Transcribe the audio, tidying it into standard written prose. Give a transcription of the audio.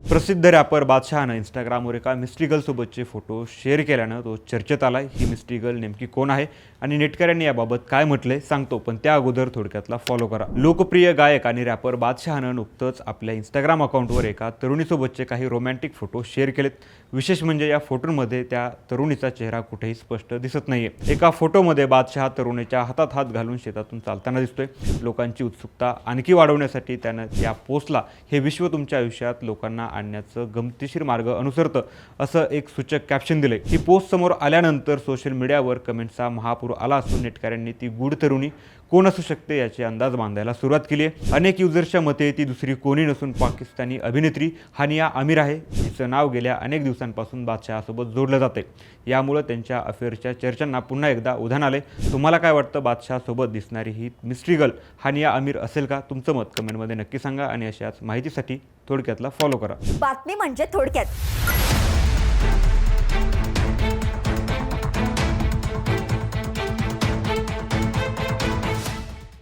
प्रसिद्ध रॅपर बादशहानं इंस्टाग्रामवर एका मिस्ट्री गर्लसोबतचे फोटो शेअर केल्यानं तो चर्चेत आलाय। ही मिस्ट्री गर्ल नेमकी कोण आहे आणि नेटकऱ्यांनी याबाबत काय म्हटलंय सांगतो, पण त्या अगोदर थोडक्यातला फॉलो करा। लोकप्रिय गायक आणि रॅपर बादशहानं नुकतंच आपल्या इंस्टाग्राम अकाउंटवर एका तरुणीसोबतचे काही रोमॅन्टिक फोटो शेअर केलेत। विशेष म्हणजे या फोटोंमध्ये त्या तरुणीचा चेहरा कुठेही स्पष्ट दिसत नाहीये। एका फोटोमध्ये बादशहा तरुणीच्या हातात हात घालून शेतातून चालताना दिसतोय। लोकांची उत्सुकता आणखी वाढवण्यासाठी त्यानं या पोस्टला "हे विश्व तुमच्या आयुष्यात लोकांना आणण्याचं गमतीशीर मार्ग अनुसरतं" असं एक सूचक कॅप्शन दिले। ही पोस्ट समोर आल्यानंतर सोशल मीडियावर कमेंट्सचा महापूर आला असून नेटकऱ्यांनी ती गूढ तरुणी कोण असू शकते याचे अंदाज बांधायला सुरुवात केली आहे। अनेक युजर्सच्या मते ती दुसरी कोणी नसून पाकिस्तानी अभिनेत्री हानिया आमिर आहे। तिचं नाव गेल्या अनेक दिवसांपासून बादशहासोबत जोडलं जाते। यामुळे त्यांच्या अफेअरच्या चर्चांना पुन्हा एकदा उधाण आले। तुम्हाला काय वाटतं, बादशहासोबत दिसणारी ही मिस्ट्री गर्ल हानिया आमिर असेल का? तुमचं मत कमेंटमध्ये नक्की सांगा आणि अशाच माहितीसाठी थोडक्यातला फॉलो करा। बातमी म्हणजे थोडक्यात।